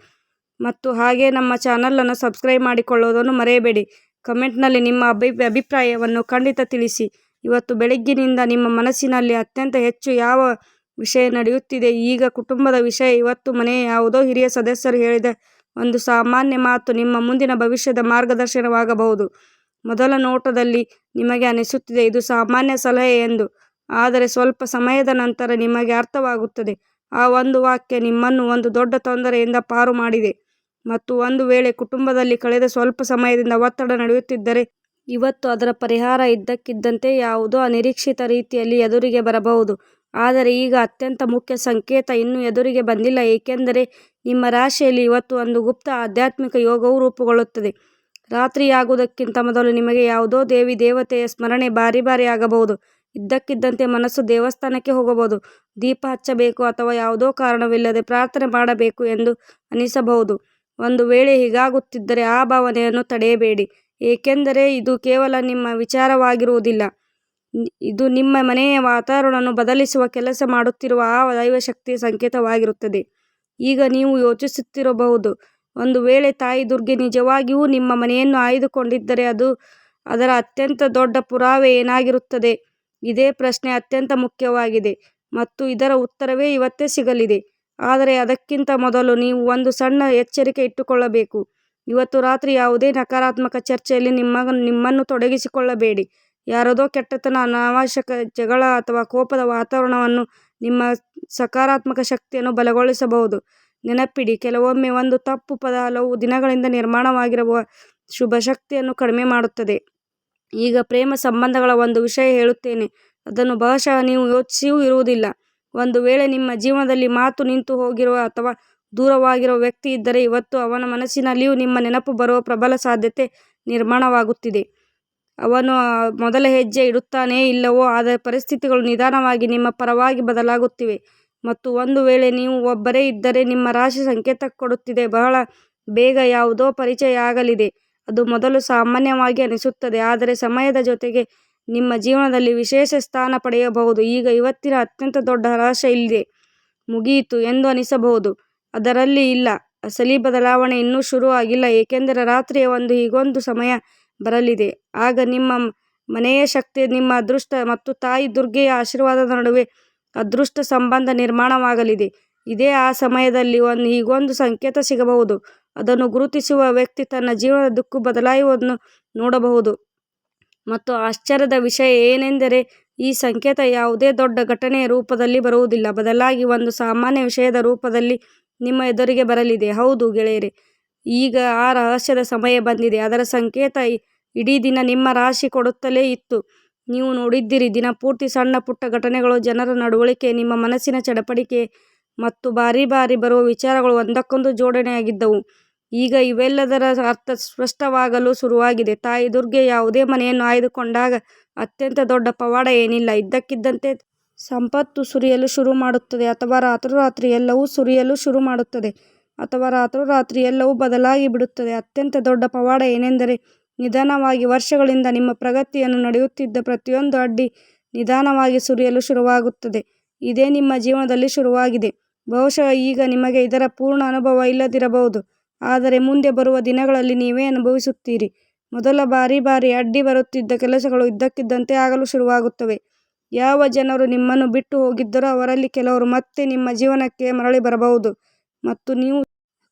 ಮತ್ತು ಹಾಗೆ ನಮ್ಮ ಚಾನಲನ್ನು ಸಬ್ಸ್ಕ್ರೈಬ್ ಮಾಡಿಕೊಳ್ಳುವುದನ್ನು ಮರೆಯಬೇಡಿ. ಕಮೆಂಟ್ನಲ್ಲಿ ನಿಮ್ಮ ಅಭಿಪ್ರಾಯವನ್ನು ಖಂಡಿತ ತಿಳಿಸಿ. ಇವತ್ತು ಬೆಳಗ್ಗಿನಿಂದ ನಿಮ್ಮ ಮನಸ್ಸಿನಲ್ಲಿ ಅತ್ಯಂತ ಹೆಚ್ಚು ಯಾವ ವಿಷಯ ನಡೆಯುತ್ತಿದೆ? ಈಗ ಕುಟುಂಬದ ವಿಷಯ. ಇವತ್ತು ಮನೆಯ ಯಾವುದೋ ಹಿರಿಯ ಸದಸ್ಯರು ಹೇಳಿದ ಒಂದು ಸಾಮಾನ್ಯ ಮಾತು ನಿಮ್ಮ ಮುಂದಿನ ಭವಿಷ್ಯದ ಮಾರ್ಗದರ್ಶನವಾಗಬಹುದು. ಮೊದಲ ನೋಟದಲ್ಲಿ ನಿಮಗೆ ಅನಿಸುತ್ತಿದೆ ಇದು ಸಾಮಾನ್ಯ ಸಲಹೆ ಎಂದು, ಆದರೆ ಸ್ವಲ್ಪ ಸಮಯದ ನಂತರ ನಿಮಗೆ ಅರ್ಥವಾಗುತ್ತದೆ ಆ ಒಂದು ವಾಕ್ಯ ನಿಮ್ಮನ್ನು ಒಂದು ದೊಡ್ಡ ತೊಂದರೆಯಿಂದ ಪಾರು ಮಾಡಿದೆ. ಮತ್ತು ಒಂದು ವೇಳೆ ಕುಟುಂಬದಲ್ಲಿ ಕಳೆದ ಸ್ವಲ್ಪ ಸಮಯದಿಂದ ಒತ್ತಡ ನಡೆಯುತ್ತಿದ್ದರೆ, ಇವತ್ತು ಅದರ ಪರಿಹಾರ ಇದ್ದಕ್ಕಿದ್ದಂತೆ ಯಾವುದೋ ಅನಿರೀಕ್ಷಿತ ರೀತಿಯಲ್ಲಿ ಎದುರಿಗೆ ಬರಬಹುದು. ಆದರೆ ಈಗ ಅತ್ಯಂತ ಮುಖ್ಯ ಸಂಕೇತ ಇನ್ನೂ ಎದುರಿಗೆ ಬಂದಿಲ್ಲ, ಏಕೆಂದರೆ ನಿಮ್ಮ ರಾಶಿಯಲ್ಲಿ ಇವತ್ತು ಒಂದು ಗುಪ್ತ ಆಧ್ಯಾತ್ಮಿಕ ಯೋಗವು ರೂಪುಗೊಳ್ಳುತ್ತದೆ. ರಾತ್ರಿಯಾಗುವುದಕ್ಕಿಂತ ಮೊದಲು ನಿಮಗೆ ಯಾವುದೋ ದೇವಿ ದೇವತೆಯ ಸ್ಮರಣೆ ಬಾರಿ ಆಗಬಹುದು. ಇದ್ದಕ್ಕಿದ್ದಂತೆ ಮನಸ್ಸು ದೇವಸ್ಥಾನಕ್ಕೆ ಹೋಗಬಹುದು, ದೀಪ ಹಚ್ಚಬೇಕು ಅಥವಾ ಯಾವುದೋ ಕಾರಣವಿಲ್ಲದೆ ಪ್ರಾರ್ಥನೆ ಮಾಡಬೇಕು ಎಂದು ಅನಿಸಬಹುದು. ಒಂದು ವೇಳೆ ಹೀಗಾಗುತ್ತಿದ್ದರೆ ಆ ಭಾವನೆಯನ್ನು ತಡೆಯಬೇಡಿ, ಏಕೆಂದರೆ ಇದು ಕೇವಲ ನಿಮ್ಮ ವಿಚಾರವಾಗಿರುವುದಿಲ್ಲ, ಇದು ನಿಮ್ಮ ಮನೆಯ ವಾತಾವರಣವನ್ನು ಬದಲಿಸುವ ಕೆಲಸ ಮಾಡುತ್ತಿರುವ ಆ ದೈವಶಕ್ತಿಯ ಸಂಕೇತವಾಗಿರುತ್ತದೆ. ಈಗ ನೀವು ಯೋಚಿಸುತ್ತಿರಬಹುದು, ಒಂದು ವೇಳೆ ತಾಯಿ ದುರ್ಗೆ ನಿಜವಾಗಿಯೂ ನಿಮ್ಮ ಮನೆಯನ್ನು ಆಯ್ದುಕೊಂಡಿದ್ದರೆ ಅದರ ಅತ್ಯಂತ ದೊಡ್ಡ ಪುರಾವೆ ಏನಾಗಿರುತ್ತದೆ? ಇದೇ ಪ್ರಶ್ನೆ ಅತ್ಯಂತ ಮುಖ್ಯವಾಗಿದೆ ಮತ್ತು ಇದರ ಉತ್ತರವೇ ಇವತ್ತೇ ಸಿಗಲಿದೆ. ಆದರೆ ಅದಕ್ಕಿಂತ ಮೊದಲು ನೀವು ಒಂದು ಸಣ್ಣ ಎಚ್ಚರಿಕೆ ಇಟ್ಟುಕೊಳ್ಳಬೇಕು. ಇವತ್ತು ರಾತ್ರಿ ಯಾವುದೇ ನಕಾರಾತ್ಮಕ ಚರ್ಚೆಯಲ್ಲಿ ನಿಮ್ಮನ್ನು ತೊಡಗಿಸಿಕೊಳ್ಳಬೇಡಿ. ಯಾರದೋ ಕೆಟ್ಟತನ, ಅನಾವಶ್ಯಕ ಜಗಳ ಅಥವಾ ಕೋಪದ ವಾತಾವರಣವನ್ನು ನಿಮ್ಮ ಸಕಾರಾತ್ಮಕ ಶಕ್ತಿಯನ್ನು ಬಲಗೊಳಿಸಬಹುದು. ನೆನಪಿಡಿ, ಕೆಲವೊಮ್ಮೆ ಒಂದು ತಪ್ಪು ಪದ ಹಲವು ದಿನಗಳಿಂದ ನಿರ್ಮಾಣವಾಗಿರುವ ಶುಭ ಶಕ್ತಿಯನ್ನು ಕಡಿಮೆ ಮಾಡುತ್ತದೆ. ಈಗ ಪ್ರೇಮ ಸಂಬಂಧಗಳ ಒಂದು ವಿಷಯ ಹೇಳುತ್ತೇನೆ, ಅದನ್ನು ಬಹುಶಃ ನೀವು ಯೋಚಿಸಿಯೂ ಇರುವುದಿಲ್ಲ. ಒಂದು ವೇಳೆ ನಿಮ್ಮ ಜೀವನದಲ್ಲಿ ಮಾತು ನಿಂತು ಹೋಗಿರುವ ಅಥವಾ ದೂರವಾಗಿರುವ ವ್ಯಕ್ತಿ ಇದ್ದರೆ, ಇವತ್ತು ಅವನ ಮನಸ್ಸಿನಲ್ಲಿಯೂ ನಿಮ್ಮ ನೆನಪು ಬರುವ ಪ್ರಬಲ ಸಾಧ್ಯತೆ ನಿರ್ಮಾಣವಾಗುತ್ತಿದೆ. ಅವನು ಮೊದಲ ಹೆಜ್ಜೆ ಇಡುತ್ತಾನೆಯೇ ಇಲ್ಲವೋ, ಆದರೆ ಪರಿಸ್ಥಿತಿಗಳು ನಿಧಾನವಾಗಿ ನಿಮ್ಮ ಪರವಾಗಿ ಬದಲಾಗುತ್ತಿವೆ. ಮತ್ತು ಒಂದು ವೇಳೆ ನೀವು ಒಬ್ಬರೇ ಇದ್ದರೆ, ನಿಮ್ಮ ರಾಶಿ ಸಂಕೇತ ಕೊಡುತ್ತಿದೆ, ಬಹಳ ಬೇಗ ಯಾವುದೋ ಪರಿಚಯ ಆಗಲಿದೆ. ಅದು ಮೊದಲು ಸಾಮಾನ್ಯವಾಗಿ ಅನಿಸುತ್ತದೆ, ಆದರೆ ಸಮಯದ ಜೊತೆಗೆ ನಿಮ್ಮ ಜೀವನದಲ್ಲಿ ವಿಶೇಷ ಸ್ಥಾನ ಪಡೆಯಬಹುದು. ಈಗ ಇವತ್ತಿನ ಅತ್ಯಂತ ದೊಡ್ಡ ರಹಸ್ಯ ಇಲ್ಲಿದೆ. ಮುಗಿಯಿತು ಎಂದು ಅನಿಸಬಹುದು, ಅದರಲ್ಲಿ ಇಲ್ಲ. ಅಸಲಿ ಬದಲಾವಣೆ ಇನ್ನೂ ಶುರು ಆಗಿಲ್ಲ, ಏಕೆಂದರೆ ರಾತ್ರಿಯ ಹೀಗೊಂದು ಸಮಯ ಬರಲಿದೆ ಆಗ ನಿಮ್ಮ ಮನೆಯ ಶಕ್ತಿ, ನಿಮ್ಮ ಅದೃಷ್ಟ ಮತ್ತು ತಾಯಿ ದುರ್ಗೆಯ ಆಶೀರ್ವಾದದ ನಡುವೆ ಅದೃಷ್ಟ ಸಂಬಂಧ ನಿರ್ಮಾಣವಾಗಲಿದೆ. ಇದೇ ಆ ಸಮಯದಲ್ಲಿ ಹೀಗೊಂದು ಸಂಕೇತ ಸಿಗಬಹುದು. ಅದನ್ನು ಗುರುತಿಸುವ ವ್ಯಕ್ತಿ ತನ್ನ ಜೀವನದ ದಿಕ್ಕು ಬದಲಾಯುವುದನ್ನು ನೋಡಬಹುದು. ಮತ್ತು ಆಶ್ಚರ್ಯದ ವಿಷಯ ಏನೆಂದರೆ, ಈ ಸಂಕೇತ ಯಾವುದೇ ದೊಡ್ಡ ಘಟನೆಯ ರೂಪದಲ್ಲಿ ಬರುವುದಿಲ್ಲ, ಬದಲಾಗಿ ಒಂದು ಸಾಮಾನ್ಯ ವಿಷಯದ ರೂಪದಲ್ಲಿ ನಿಮ್ಮ ಎದುರಿಗೆ ಬರಲಿದೆ. ಹೌದು ಗೆಳೆಯರೇ, ಈಗ ಆ ರಹಸ್ಯದ ಸಮಯ ಬಂದಿದೆ. ಅದರ ಸಂಕೇತ ಇಡೀ ದಿನ ನಿಮ್ಮ ರಾಶಿ ಕೊಡುತ್ತಲೇ ಇತ್ತು. ನೀವು ನೋಡಿದ್ದೀರಿ, ದಿನಪೂರ್ತಿ ಸಣ್ಣ ಪುಟ್ಟ ಘಟನೆಗಳು, ಜನರ ನಡವಳಿಕೆ, ನಿಮ್ಮ ಮನಸ್ಸಿನ ಚಡಪಡಿಕೆ ಮತ್ತು ಬಾರಿ ಬರುವ ವಿಚಾರಗಳು ಒಂದಕ್ಕೊಂದು ಜೋಡಣೆಯಾಗಿದ್ದವು. ಈಗ ಇವೆಲ್ಲದರ ಅರ್ಥ ಸ್ಪಷ್ಟವಾಗಲು ಶುರುವಾಗಿದೆ. ತಾಯಿ ದುರ್ಗೆ ಯಾವುದೇ ಮನೆಯನ್ನು ಆಯ್ದುಕೊಂಡಾಗ ಅತ್ಯಂತ ದೊಡ್ಡ ಪವಾಡ ಏನಿಲ್ಲ, ಇದ್ದಕ್ಕಿದ್ದಂತೆ ಸಂಪತ್ತು ಸುರಿಯಲು ಶುರು ಮಾಡುತ್ತದೆ, ಅಥವಾ ರಾತ್ರೋರಾತ್ರಿ ಎಲ್ಲವೂ ಸುರಿಯಲು ಶುರು ಮಾಡುತ್ತದೆ, ಅಥವಾ ರಾತ್ರೋರಾತ್ರಿ ಎಲ್ಲವೂ ಬದಲಾಗಿ ಬಿಡುತ್ತದೆ. ಅತ್ಯಂತ ದೊಡ್ಡ ಪವಾಡ ಏನೆಂದರೆ, ನಿಧಾನವಾಗಿ ವರ್ಷಗಳಿಂದ ನಿಮ್ಮ ಪ್ರಗತಿಯನ್ನು ನಡೆಯುತ್ತಿದ್ದ ಪ್ರತಿಯೊಂದು ಅಡ್ಡಿ ನಿಧಾನವಾಗಿ ಸುರಿಯಲು ಶುರುವಾಗುತ್ತದೆ. ಇದೇ ನಿಮ್ಮ ಜೀವನದಲ್ಲಿ ಶುರುವಾಗಿದೆ. ಬಹುಶಃ ಈಗ ನಿಮಗೆ ಇದರ ಪೂರ್ಣ ಅನುಭವ ಇಲ್ಲದಿರಬಹುದು, ಆದರೆ ಮುಂದೆ ಬರುವ ದಿನಗಳಲ್ಲಿ ನೀವೇ ಅನುಭವಿಸುತ್ತೀರಿ. ಮೊದಲ ಬಾರಿ ಅಡ್ಡಿ ಬರುತ್ತಿದ್ದ ಕೆಲಸಗಳು ಇದ್ದಕ್ಕಿದ್ದಂತೆ ಆಗಲು ಶುರುವಾಗುತ್ತವೆ. ಯಾವ ಜನರು ನಿಮ್ಮನ್ನು ಬಿಟ್ಟು ಹೋಗಿದ್ದರೋ ಅವರಲ್ಲಿ ಕೆಲವರು ಮತ್ತೆ ನಿಮ್ಮ ಜೀವನಕ್ಕೆ ಮರಳಿ ಬರಬಹುದು ಮತ್ತು ನೀವು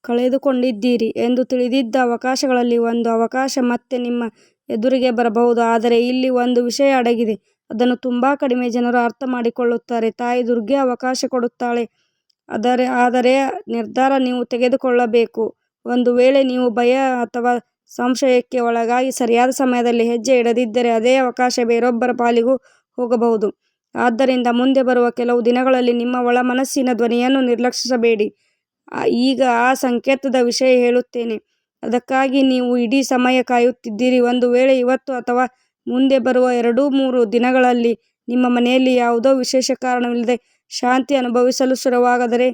ಕಳೆದುಕೊಂಡಿದ್ದೀರಿ ಎಂದು ತಿಳಿದಿದ್ದ ಅವಕಾಶಗಳಲ್ಲಿ ಒಂದು ಅವಕಾಶ ಮತ್ತೆ ನಿಮ್ಮ ಎದುರಿಗೆ ಬರಬಹುದು. ಆದರೆ ಇಲ್ಲಿ ಒಂದು ವಿಷಯ ಅಡಗಿದೆ, ಅದನ್ನು ತುಂಬಾ ಕಡಿಮೆ ಜನರು ಅರ್ಥ ಮಾಡಿಕೊಳ್ಳುತ್ತಾರೆ. ತಾಯಿ ದುರ್ಗೆ ಅವಕಾಶ ಕೊಡುತ್ತಾಳೆ, ಆದರೆ ನಿರ್ಧಾರ ನೀವು ತೆಗೆದುಕೊಳ್ಳಬೇಕು. ಒಂದು ವೇಳೆ ನೀವು ಭಯ ಅಥವಾ ಸಂಶಯಕ್ಕೆ ಒಳಗಾಗಿ ಸರಿಯಾದ ಸಮಯದಲ್ಲಿ ಹೆಜ್ಜೆ ಇಡದಿದ್ದರೆ ಅದೇ ಅವಕಾಶ ಬೇರೊಬ್ಬರ ಪಾಲಿಗೂ ಹೋಗಬಹುದು. ಆದ್ದರಿಂದ ಮುಂದೆ ಬರುವ ಕೆಲವು ದಿನಗಳಲ್ಲಿ ನಿಮ್ಮ ಒಳ ಮನಸ್ಸಿನ ಧ್ವನಿಯನ್ನು ನಿರ್ಲಕ್ಷಿಸಬೇಡಿ. ಈಗ ಆ ಸಂಕೇತದ ವಿಷಯ ಹೇಳುತ್ತೇನೆ, ಅದಕ್ಕಾಗಿ ನೀವು ಇಡೀ ಸಮಯ ಕಾಯುತ್ತಿದ್ದೀರಿ. ಒಂದು ವೇಳೆ ಇವತ್ತು ಅಥವಾ ಮುಂದೆ ಬರುವ 2-3 ದಿನಗಳಲ್ಲಿ ನಿಮ್ಮ ಮನೆಯಲ್ಲಿ ಯಾವುದೋ ವಿಶೇಷ ಕಾರಣವಿಲ್ಲದೆ ಶಾಂತಿ ಅನುಭವಿಸಲು ಶುರುವಾದರೆ,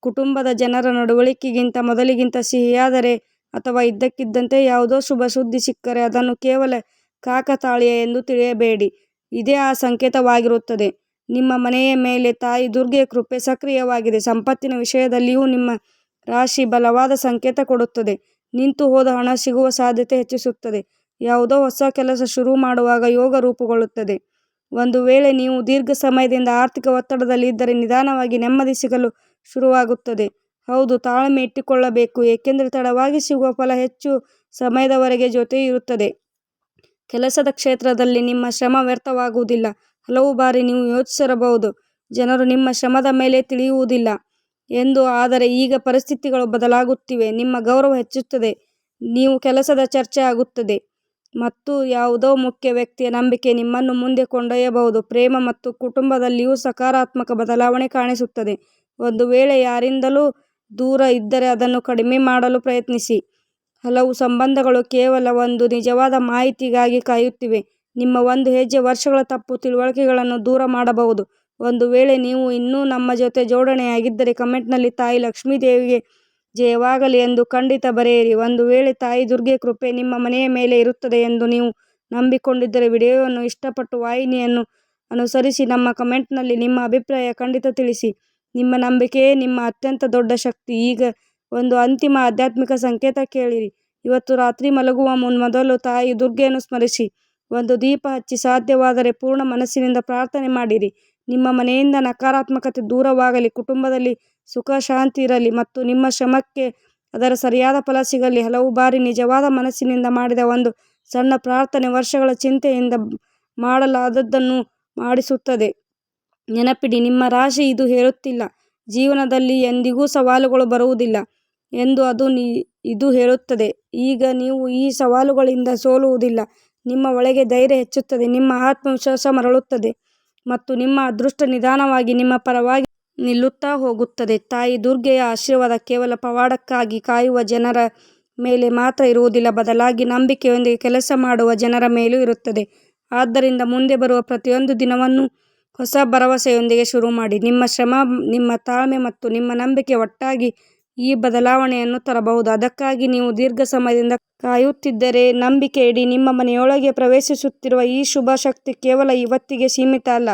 ಕುಟುಂಬದ ಜನರ ನಡವಳಿಕೆಗಿಂತ ಮೊದಲಿಗಿಂತ ಸಿಹಿಯಾದರೆ ಅಥವಾ ಇದ್ದಕ್ಕಿದ್ದಂತೆ ಯಾವುದೋ ಶುಭ ಸುದ್ದಿ ಸಿಕ್ಕರೆ ಅದನ್ನು ಕೇವಲ ಕಾಕತಾಳೀಯ ಎಂದು ತಿಳಿಯಬೇಡಿ. ಇದೇ ಆ ಸಂಕೇತವಾಗಿರುತ್ತದೆ. ನಿಮ್ಮ ಮನೆಯ ಮೇಲೆ ತಾಯಿ ದುರ್ಗೆಯ ಕೃಪೆ ಸಕ್ರಿಯವಾಗಿದೆ. ಸಂಪತ್ತಿನ ವಿಷಯದಲ್ಲಿಯೂ ನಿಮ್ಮ ರಾಶಿ ಬಲವಾದ ಸಂಕೇತ ಕೊಡುತ್ತದೆ. ನಿಂತು ಹೋದ ಹಣ ಸಿಗುವ ಸಾಧ್ಯತೆ ಹೆಚ್ಚಿಸುತ್ತದೆ. ಯಾವುದೋ ಹೊಸ ಕೆಲಸ ಶುರು ಮಾಡುವಾಗ ಯೋಗ ರೂಪುಗೊಳ್ಳುತ್ತದೆ. ಒಂದು ವೇಳೆ ನೀವು ದೀರ್ಘ ಸಮಯದಿಂದ ಆರ್ಥಿಕ ಒತ್ತಡದಲ್ಲಿ ಇದ್ದರೆ ನಿಧಾನವಾಗಿ ನೆಮ್ಮದಿ ಸಿಗಲು ಶುರುವಾಗುತ್ತದೆ. ಹೌದು, ತಾಳ್ಮೆ ಇಟ್ಟುಕೊಳ್ಳಬೇಕು, ಏಕೆಂದರೆ ತಡವಾಗಿ ಸಿಗುವ ಫಲ ಹೆಚ್ಚು ಸಮಯದವರೆಗೆ ಜೊತೆ ಇರುತ್ತದೆ. ಕೆಲಸದ ಕ್ಷೇತ್ರದಲ್ಲಿ ನಿಮ್ಮ ಶ್ರಮ ವ್ಯರ್ಥವಾಗುವುದಿಲ್ಲ. ಹಲವು ಬಾರಿ ನೀವು ಯೋಚಿಸಿರಬಹುದು, ಜನರು ನಿಮ್ಮ ಶ್ರಮದ ಮೇಲೆ ತಿಳಿಯುವುದಿಲ್ಲ ಎಂದು, ಆದರೆ ಈಗ ಪರಿಸ್ಥಿತಿಗಳು ಬದಲಾಗುತ್ತಿವೆ. ನಿಮ್ಮ ಗೌರವ ಹೆಚ್ಚುತ್ತದೆ, ನೀವು ಕೆಲಸದ ಚರ್ಚೆ ಆಗುತ್ತದೆ ಮತ್ತು ಯಾವುದೋ ಮುಖ್ಯ ವ್ಯಕ್ತಿಯ ನಂಬಿಕೆ ನಿಮ್ಮನ್ನು ಮುಂದೆ ಕೊಂಡೊಯ್ಯಬಹುದು. ಪ್ರೇಮ ಮತ್ತು ಕುಟುಂಬದಲ್ಲಿಯೂ ಸಕಾರಾತ್ಮಕ ಬದಲಾವಣೆ ಕಾಣಿಸುತ್ತದೆ. ಒಂದು ವೇಳೆ ಯಾರಿಂದಲೂ ದೂರ ಇದ್ದರೆ ಅದನ್ನು ಕಡಿಮೆ ಮಾಡಲು ಪ್ರಯತ್ನಿಸಿ. ಹಲವು ಸಂಬಂಧಗಳು ಕೇವಲ ಒಂದು ನಿಜವಾದ ಮಾಹಿತಿಗಾಗಿ ಕಾಯುತ್ತಿವೆ. ನಿಮ್ಮ ಒಂದು ಹೆಜ್ಜೆ ವರ್ಷಗಳ ತಪ್ಪು ತಿಳುವಳಿಕೆಗಳನ್ನು ದೂರ ಮಾಡಬಹುದು. ಒಂದು ವೇಳೆ ನೀವು ಇನ್ನೂ ನಮ್ಮ ಜೊತೆ ಜೋಡಣೆಯಾಗಿದ್ದರೆ ಕಮೆಂಟ್ನಲ್ಲಿ ತಾಯಿ ಲಕ್ಷ್ಮೀದೇವಿಗೆ ಜಯವಾಗಲಿ ಎಂದು ಖಂಡಿತ ಬರೆಯಿರಿ. ಒಂದು ವೇಳೆ ತಾಯಿ ದುರ್ಗೆಯ ಕೃಪೆ ನಿಮ್ಮ ಮನೆಯ ಮೇಲೆ ಇರುತ್ತದೆ ಎಂದು ನೀವು ನಂಬಿಕೊಂಡಿದ್ದರೆ ವಿಡಿಯೋವನ್ನು ಇಷ್ಟಪಟ್ಟು ವಾಹಿನಿಯನ್ನು ಅನುಸರಿಸಿ. ನಮ್ಮ ಕಮೆಂಟ್ನಲ್ಲಿ ನಿಮ್ಮ ಅಭಿಪ್ರಾಯ ಖಂಡಿತ ತಿಳಿಸಿ. ನಿಮ್ಮ ನಂಬಿಕೆಯೇ ನಿಮ್ಮ ಅತ್ಯಂತ ದೊಡ್ಡ ಶಕ್ತಿ. ಈಗ ಒಂದು ಅಂತಿಮ ಆಧ್ಯಾತ್ಮಿಕ ಸಂಕೇತ ಕೇಳಿರಿ. ಇವತ್ತು ರಾತ್ರಿ ಮಲಗುವ ಮೊದಲು ತಾಯಿ ದುರ್ಗೆಯನ್ನು ಸ್ಮರಿಸಿ ಒಂದು ದೀಪ ಹಚ್ಚಿ, ಸಾಧ್ಯವಾದರೆ ಪೂರ್ಣ ಮನಸ್ಸಿನಿಂದ ಪ್ರಾರ್ಥನೆ ಮಾಡಿರಿ. ನಿಮ್ಮ ಮನೆಯಿಂದ ನಕಾರಾತ್ಮಕತೆ ದೂರವಾಗಲಿ, ಕುಟುಂಬದಲ್ಲಿ ಸುಖ ಶಾಂತಿ ಇರಲಿ ಮತ್ತು ನಿಮ್ಮ ಶ್ರಮಕ್ಕೆ ಅದರ ಸರಿಯಾದ ಫಲ ಸಿಗಲಿ. ಹಲವು ಬಾರಿ ನಿಜವಾದ ಮನಸ್ಸಿನಿಂದ ಮಾಡಿದ ಒಂದು ಸಣ್ಣ ಪ್ರಾರ್ಥನೆ ವರ್ಷಗಳ ಚಿಂತೆಯಿಂದ ಮಾಡಲಾದದ್ದನ್ನು ಮಾಡಿಸುತ್ತದೆ. ನೆನಪಿಡಿ, ನಿಮ್ಮ ರಾಶಿ ಇದು ಹೇಳುತ್ತಿಲ್ಲ ಜೀವನದಲ್ಲಿ ಎಂದಿಗೂ ಸವಾಲುಗಳು ಬರುವುದಿಲ್ಲ ಎಂದು, ಇದು ಹೇಳುತ್ತದೆ ಈಗ ನೀವು ಈ ಸವಾಲುಗಳಿಂದ ಸೋಲುವುದಿಲ್ಲ. ನಿಮ್ಮ ಒಳಗೆ ಧೈರ್ಯ ಹೆಚ್ಚುತ್ತದೆ, ನಿಮ್ಮ ಆತ್ಮವಿಶ್ವಾಸ ಮರಳುತ್ತದೆ ಮತ್ತು ನಿಮ್ಮ ಅದೃಷ್ಟ ನಿಧಾನವಾಗಿ ನಿಮ್ಮ ಪರವಾಗಿ ನಿಲ್ಲುತ್ತಾ ಹೋಗುತ್ತದೆ. ತಾಯಿ ದುರ್ಗೆಯ ಆಶೀರ್ವಾದ ಕೇವಲ ಪವಾಡಕ್ಕಾಗಿ ಕಾಯುವ ಜನರ ಮೇಲೆ ಮಾತ್ರ ಇರುವುದಿಲ್ಲ, ಬದಲಾಗಿ ನಂಬಿಕೆಯೊಂದಿಗೆ ಕೆಲಸ ಮಾಡುವ ಜನರ ಮೇಲೂ ಇರುತ್ತದೆ. ಆದ್ದರಿಂದ ಮುಂದೆ ಬರುವ ಪ್ರತಿಯೊಂದು ದಿನವನ್ನು ಹೊಸ ಭರವಸೆಯೊಂದಿಗೆ ಶುರು ಮಾಡಿ. ನಿಮ್ಮ ಶ್ರಮ, ನಿಮ್ಮ ತಾಳ್ಮೆ ಮತ್ತು ನಿಮ್ಮ ನಂಬಿಕೆ ಒಟ್ಟಾಗಿ ಈ ಬದಲಾವಣೆಯನ್ನು ತರಬಹುದು. ಅದಕ್ಕಾಗಿ ನೀವು ದೀರ್ಘ ಸಮಯದಿಂದ ಕಾಯುತ್ತಿದ್ದರೆ ನಂಬಿಕೆ ಇಡಿ. ನಿಮ್ಮ ಮನೆಯೊಳಗೆ ಪ್ರವೇಶಿಸುತ್ತಿರುವ ಈ ಶುಭ ಶಕ್ತಿ ಕೇವಲ ಇವತ್ತಿಗೆ ಸೀಮಿತ ಅಲ್ಲ.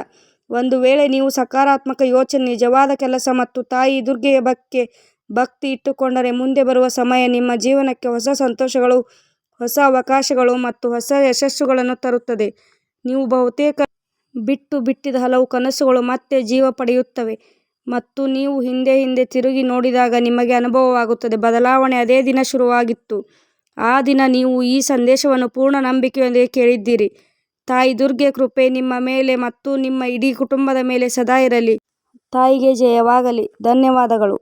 ಒಂದು ವೇಳೆ ನೀವು ಸಕಾರಾತ್ಮಕ ಯೋಚನೆ, ನಿಜವಾದ ಕೆಲಸ ಮತ್ತು ತಾಯಿ ದುರ್ಗೆಯ ಬಗ್ಗೆ ಭಕ್ತಿ ಇಟ್ಟುಕೊಂಡರೆ ಮುಂದೆ ಬರುವ ಸಮಯ ನಿಮ್ಮ ಜೀವನಕ್ಕೆ ಹೊಸ ಸಂತೋಷಗಳು, ಹೊಸ ಅವಕಾಶಗಳು ಮತ್ತು ಹೊಸ ಯಶಸ್ಸುಗಳನ್ನು ತರುತ್ತದೆ. ನೀವು ಬಹುತೇಕ ಬಿಟ್ಟಿದ್ದ ಹಲವು ಕನಸುಗಳು ಮತ್ತೆ ಜೀವ ಪಡೆಯುತ್ತವೆ ಮತ್ತು ನೀವು ಹಿಂದೆ ತಿರುಗಿ ನೋಡಿದಾಗ ನಿಮಗೆ ಅನುಭವವಾಗುತ್ತದೆ, ಬದಲಾವಣೆ ಅದೇ ದಿನ ಶುರುವಾಗಿತ್ತು. ಆ ದಿನ ನೀವು ಈ ಸಂದೇಶವನ್ನು ಪೂರ್ಣ ನಂಬಿಕೆಯೊಂದಿಗೆ ಕೇಳಿದ್ದೀರಿ. ತಾಯಿ ದುರ್ಗೆಯ ಕೃಪೆ ನಿಮ್ಮ ಮೇಲೆ ಮತ್ತು ನಿಮ್ಮ ಇಡೀ ಕುಟುಂಬದ ಮೇಲೆ ಸದಾ ಇರಲಿ. ತಾಯಿಗೆ ಜಯವಾಗಲಿ. ಧನ್ಯವಾದಗಳು.